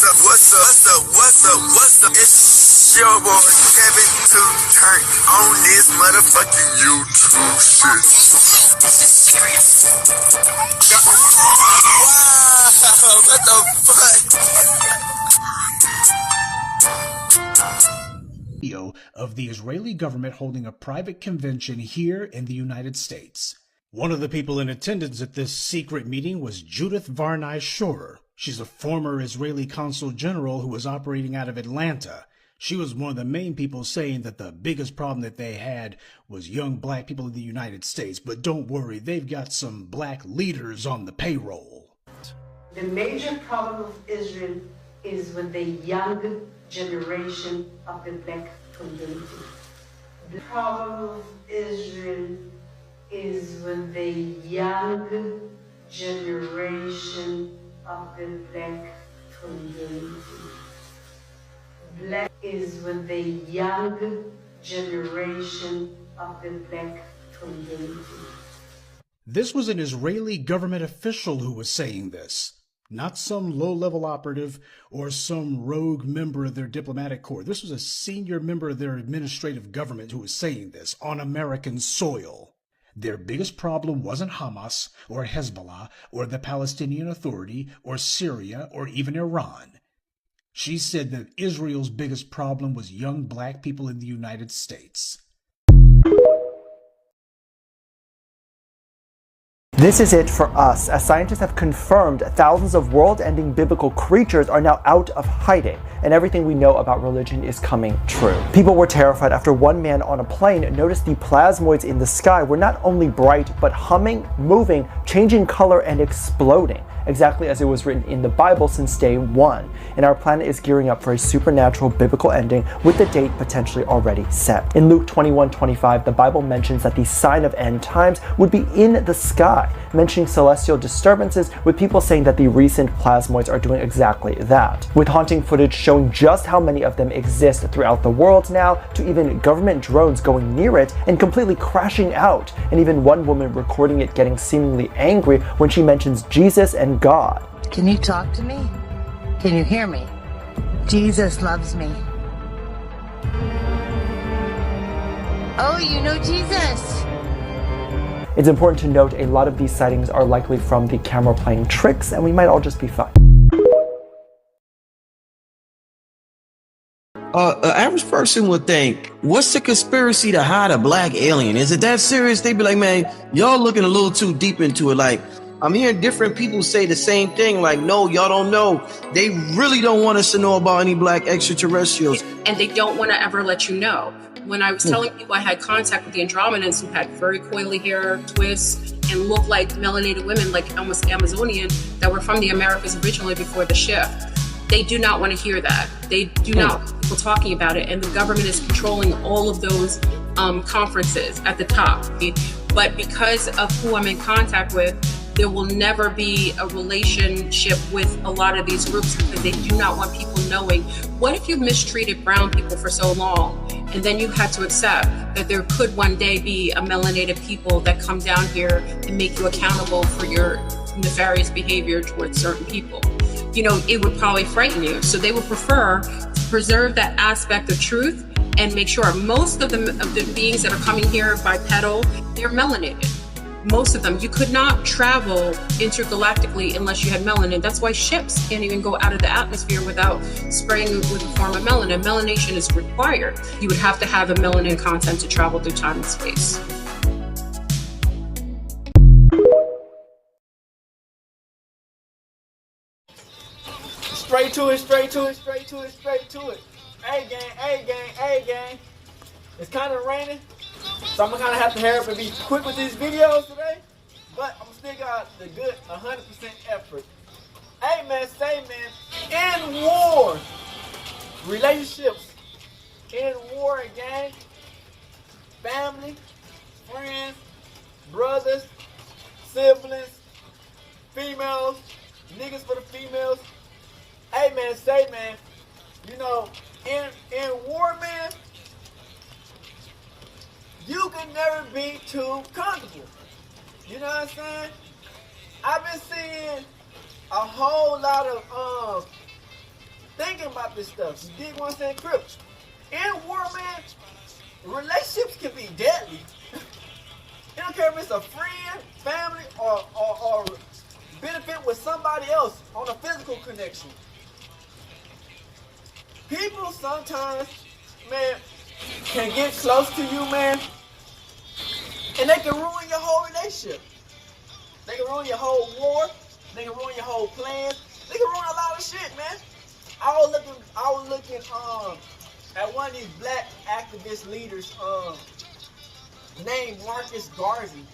What's up? It's your boy Kevin to turn on this motherfucking YouTube shit. This is serious. Wow, what the fuck? Video of the Israeli government holding a private convention here in the United States. One of the people in attendance at this secret meeting was Judith Varney Shorer. She's a former Israeli consul general who was operating out of Atlanta. She was one of the main people saying that the biggest problem that they had was young black people in the United States. But don't worry, they've got some black leaders on the payroll. The major problem of Israel is with the young generation of the black community. The problem of Israel is with the young generation of the black community. Black is with the young generation of the black community. This was an Israeli government official who was saying this, not some low-level operative or some rogue member of their diplomatic corps. This was a senior member of their administrative government who was saying this on American soil. Their biggest problem wasn't Hamas or Hezbollah or the Palestinian Authority or Syria or even Iran. She said that Israel's biggest problem was young black people in the United States. This is it for us, as scientists have confirmed thousands of world-ending biblical creatures are now out of hiding, and everything we know about religion is coming true. People were terrified after one man on a plane noticed the plasmoids in the sky were not only bright, but humming, moving, changing color, and exploding, exactly as it was written in the Bible since day one. And our planet is gearing up for a supernatural biblical ending with the date potentially already set. In Luke 21:25, the Bible mentions that the sign of end times would be in the sky, mentioning celestial disturbances, with people saying that the recent plasmoids are doing exactly that, with haunting footage showing just how many of them exist throughout the world now, to even government drones going near it and completely crashing out, and even one woman recording it getting seemingly angry when she mentions Jesus and God. Can you talk to me? Can you hear me? Jesus loves me. Oh, you know Jesus. It's important to note a lot of these sightings are likely from the camera playing tricks, and we might all just be fine. An average person would think, what's the conspiracy to hide a black alien? Is it that serious? They'd be like, man, y'all looking a little too deep into it. Like, I'm hearing different people say the same thing. Like, no, y'all don't know. They really don't want us to know about any black extraterrestrials. And they don't want to ever let you know. When I was telling people I had contact with the Andromedans who had very coily hair, twists, and looked like melanated women, like almost Amazonian, that were from the Americas originally before the shift. They do not want to hear that. They do not want people talking about it. And the government is controlling all of those conferences at the top. But because of who I'm in contact with, there will never be a relationship with a lot of these groups because they do not want people knowing. What if you mistreated brown people for so long and then you had to accept that there could one day be a melanated people that come down here and make you accountable for your nefarious behavior towards certain people? You know, it would probably frighten you. So they would prefer to preserve that aspect of truth and make sure most of the beings that are coming here bipedal, they're melanated. Most of them. You could not travel intergalactically unless you had melanin. That's why ships can't even go out of the atmosphere without spraying with a form of melanin. Melanation is required. You would have to have a melanin content to travel through time and space. Straight to it, straight to it, straight to it, straight to it. Hey gang, hey gang, hey gang. It's kind of raining, so I'm gonna kind of have to hurry up and be quick with these videos today, but I'm still got the good 100% effort. Hey man, say man, in war, relationships, in war gang, family, friends, brothers, siblings, females, niggas for the females. Hey man, say man, you know, in war, man, you can never be too comfortable. You know what I'm saying? I've been seeing a whole lot of thinking about this stuff. You dig what I'm saying, Crip? In war, man, relationships can be deadly. It don't care if it's a friend, family, or benefit with somebody else on a physical connection. People sometimes, man, can get close to you, man, and they can ruin your whole relationship. They can ruin your whole war. They can ruin your whole plans. They can ruin a lot of shit, man. I was looking at one of these black activist leaders named Marcus Garvey.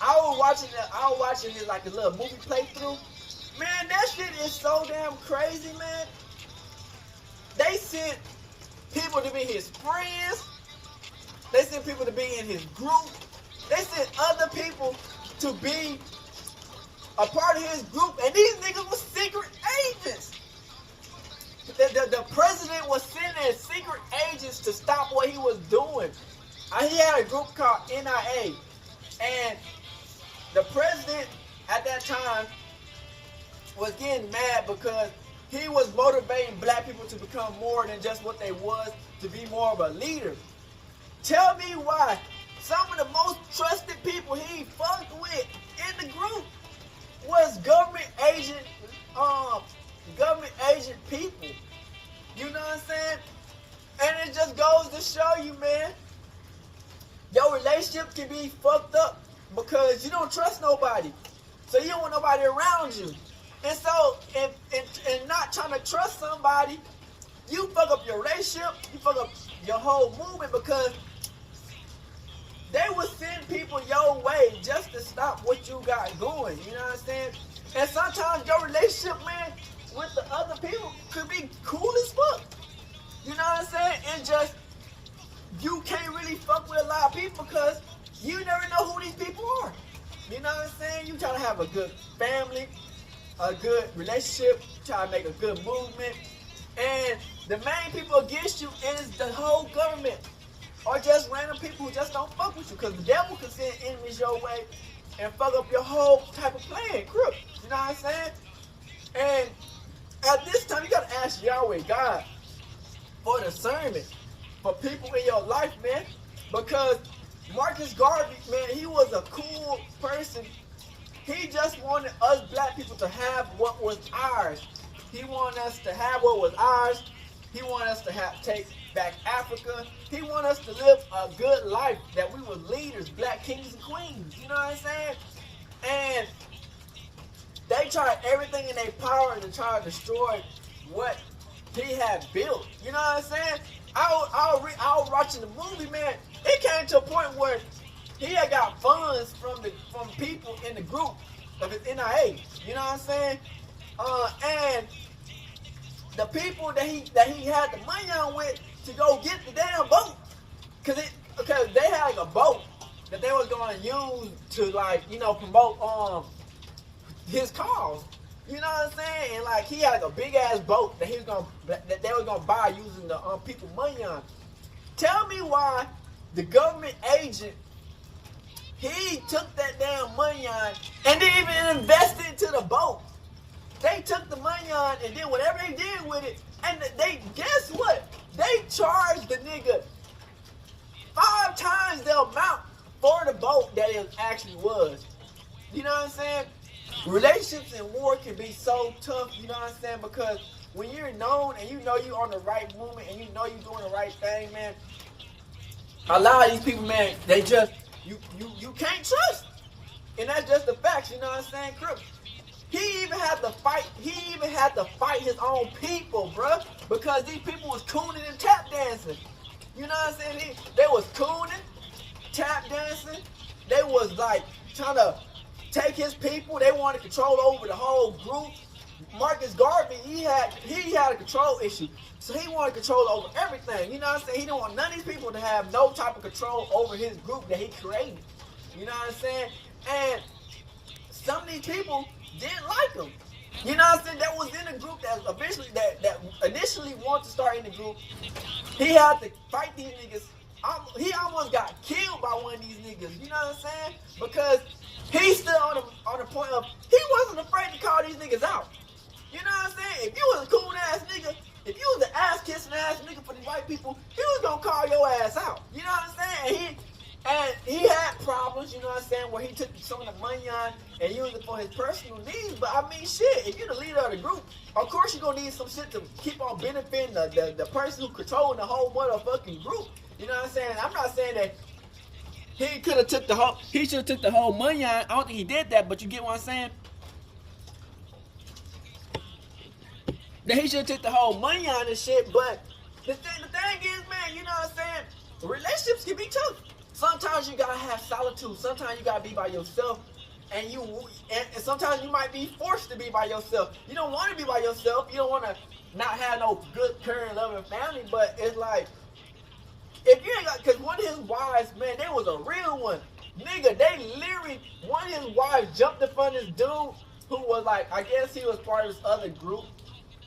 I was watching it like a little movie playthrough. Man, that shit is so damn crazy, man. They sent people to be his friends. They sent people to be in his group. They sent other people to be a part of his group, and these niggas were secret agents. The president was sending secret agents to stop what he was doing. He had a group called NIA, and the president at that time was getting mad because he was motivating black people to become more than just what they was, to be more of a leader. Tell me why some of the most trusted people he fucked with in the group was government agent people. You know what I'm saying? And it just goes to show you, man, your relationship can be fucked up because you don't trust nobody. So you don't want nobody around you. And so, in not trying to trust somebody, you fuck up your relationship, you fuck up your whole movement because they will send people your way just to stop what you got going. You know what I'm saying? And sometimes your relationship, man, with the other people could be cool as fuck. You know what I'm saying? And just, you can't really fuck with a lot of people because you never know who these people are. You know what I'm saying? You try to have a good family, a good relationship, try to make a good movement. And the main people against you is the whole government. Or just random people who just don't fuck with you. Because the devil can send enemies your way and fuck up your whole type of plan, crook. You know what I'm saying? And at this time, you got to ask Yahweh God for discernment for people in your life, man. Because Marcus Garvey, man, he was a cool person. He just wanted us black people to have what was ours. He wanted us to have what was ours. He wanted us to take back Africa. He wanted us to live a good life, that we were leaders, black kings and queens. You know what I'm saying? And they tried everything in their power to try to destroy what he had built. You know what I'm saying? I was watching the movie, man. It came to a point where he had got funds from people in the group of his NIA. You know what I'm saying? And the people that he had the money on with to go get the damn boat, because they had like a boat that they was gonna use to, like, you know, promote his cause. You know what I'm saying? And like, he had like a big ass boat that they was gonna buy using the people money on. Tell me why the government agent, he took that damn money on and didn't even invest it into the boat. They took the money on and did whatever they did with it, and they, guess what? They charged the nigga 5 times the amount for the boat that it actually was. You know what I'm saying? Relationships in war can be so tough, you know what I'm saying? Because when you're known and you know you're on the right movement and you know you're doing the right thing, man, a lot of these people, man, they just, you can't trust. And that's just the facts, you know what I'm saying, Crip? He even had to fight his own people, bruh, because these people was cooning and tap dancing. You know what I'm saying? They was cooning, tap dancing. They was like trying to take his people. They wanted control over the whole group. Marcus Garvey, he had a control issue. So he wanted control over everything. You know what I'm saying? He didn't want none of these people to have no type of control over his group that he created. You know what I'm saying? And some of these people didn't like him. You know what I'm saying? That was in the group that initially wanted to start in the group. He had to fight these niggas. He almost got killed by one of these niggas. You know what I'm saying? Because he's still on the point of, he wasn't afraid to call these niggas out. You know what I'm saying? If you was a cool ass innocent ass nigga for the white people, he was gonna call your ass out. You know what I'm saying? And he had problems, you know what I'm saying, where he took some of the money on and used it for his personal needs. But I mean, shit, if you're the leader of the group, of course you're gonna need some shit to keep on benefiting the person who controlling the whole motherfucking group. You know what I'm saying? I'm not saying that he could have took the whole, he should have took the whole money on. I don't think he did that, but you get what I'm saying? That he should have took the whole money on this shit, but the thing is, man, you know what I'm saying? Relationships can be tough. Sometimes you gotta have solitude. Sometimes you gotta be by yourself, and sometimes you might be forced to be by yourself. You don't want to be by yourself. You don't want to not have no good, caring, loving family. But it's like, if you ain't got, because one of his wives, man, there was a real one, nigga. They literally, one of his wives jumped in front of this dude who was like, I guess he was part of this other group.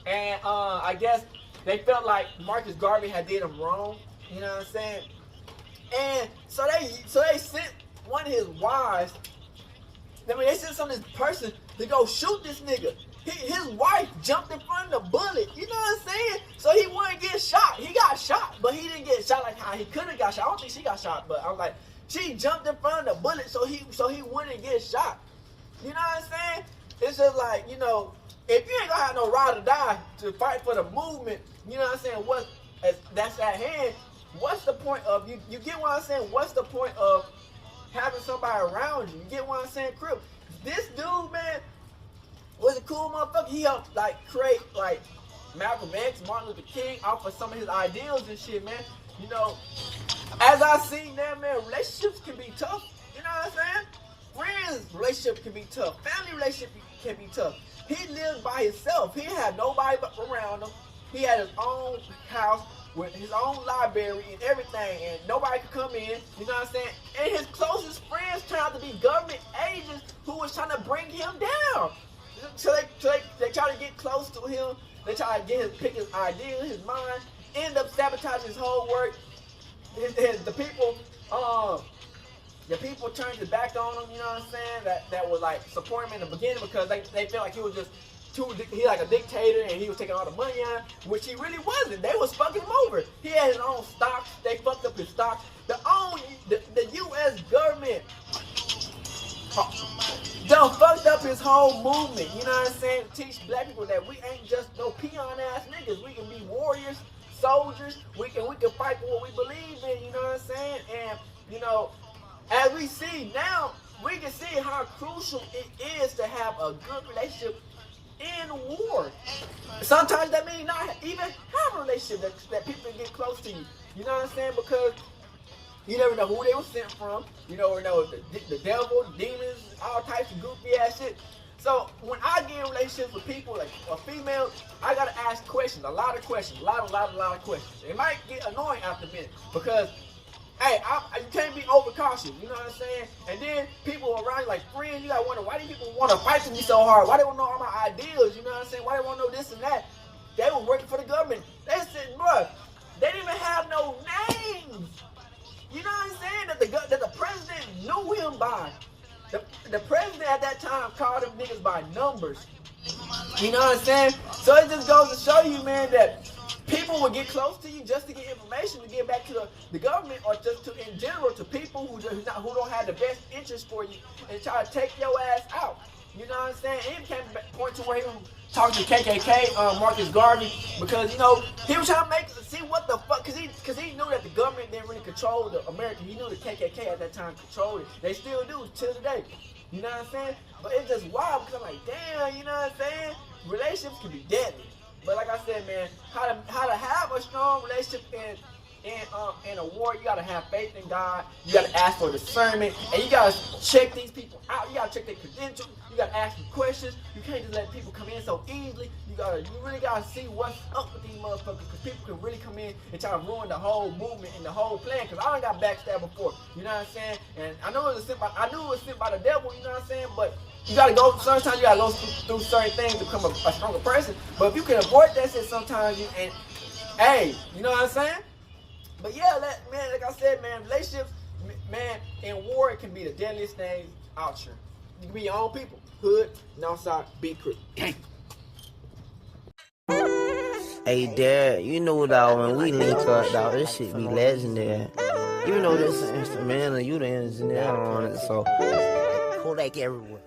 And I guess they felt like Marcus Garvey had did him wrong. You know what I'm saying? And so they sent one of his wives. I mean, they sent some of this person to go shoot this nigga. His wife jumped in front of the bullet. You know what I'm saying? So he wouldn't get shot. He got shot, but he didn't get shot like how he could have got shot. I don't think she got shot, but I was like, she jumped in front of the bullet so he wouldn't get shot. You know what I'm saying? It's just like, you know, if you ain't gonna have no ride or die to fight for the movement, you know what I'm saying, that's at hand, what's the point of, you get what I'm saying, what's the point of having somebody around you? You get what I'm saying, Crip? This dude, man, was a cool motherfucker. He helped, like, create, like, Malcolm X, Martin Luther King, off of some of his ideals and shit, man. You know, as I see now, man, relationships can be tough. You know what I'm saying? Friends, relationships can be tough. Family relationships can be tough. He lived by himself. He had nobody but around him. He had his own house with his own library and everything, and nobody could come in. You know what I'm saying? And his closest friends turned out to be government agents who was trying to bring him down. So they try to get close to him. They try to pick his idea, his mind, end up sabotaging his whole work. The people turned their back on him, you know what I'm saying? That was like supporting him in the beginning because they felt like he was just he like a dictator and he was taking all the money on, which he really wasn't. They was fucking him over. He had his own stocks. They fucked up his stocks. The U.S. government done fucked up his whole movement. You know what I'm saying? To teach black people that we ain't just no peon ass niggas. We can be warriors, soldiers. We can fight for what we believe in. You know what I'm saying? And you know, as we see now, we can see how crucial it is to have a good relationship in war. Sometimes that means not even have a relationship that people get close to you. You know what I'm saying? Because you never know who they were sent from. You never know the devil, demons, all types of goofy ass shit. So when I get in relationships with people, like a female, I gotta ask questions, a lot of questions, a lot of questions. It might get annoying after a minute because, hey, you can't be overcautious, you know what I'm saying? And then people around you, like friends, you gotta wonder, why do people want to fight with me so hard? Why they want to know all my ideas, you know what I'm saying? Why they want to know this and that? They were working for the government. They said, bruh, they didn't even have no names. You know what I'm saying? That the president knew him by. The president at that time called them niggas by numbers. You know what I'm saying? So it just goes to show you, man, that people will get close to you just to get information to get back to the government, or just to, in general, to people who don't have the best interest for you and try to take your ass out. You know what I'm saying? It became a point to where he was talking to KKK, Marcus Garvey, because, you know, he was trying to see what the fuck, because he knew that the government didn't really control the America. He knew the KKK at that time controlled it. They still do till today. You know what I'm saying? But it's just wild because I'm like, damn, you know what I'm saying? Relationships can be deadly. But like I said, man, how to have a strong relationship in a war, you gotta have faith in God. You gotta ask for discernment, and you gotta check these people out. You gotta check their credentials. You gotta ask them questions. You can't just let people come in so easily. You really gotta see what's up with these motherfuckers, because people can really come in and try to ruin the whole movement and the whole plan. Because I done got backstabbed before. You know what I'm saying? And I knew it was sent by the devil. You know what I'm saying? But you gotta go. Sometimes you gotta go through certain things to become a stronger person. But if you can avoid that shit, sometimes hey, you know what I'm saying? But yeah, man, like I said, man, relationships, man, in war, it can be the deadliest thing out here. You can be your own people, hood, north side, be crew. Gang. Hey, Dad, you know, dog, when we link up, dog, this shit be legendary. Even though this is instrumental, you the engineer on it, so Kodak everywhere.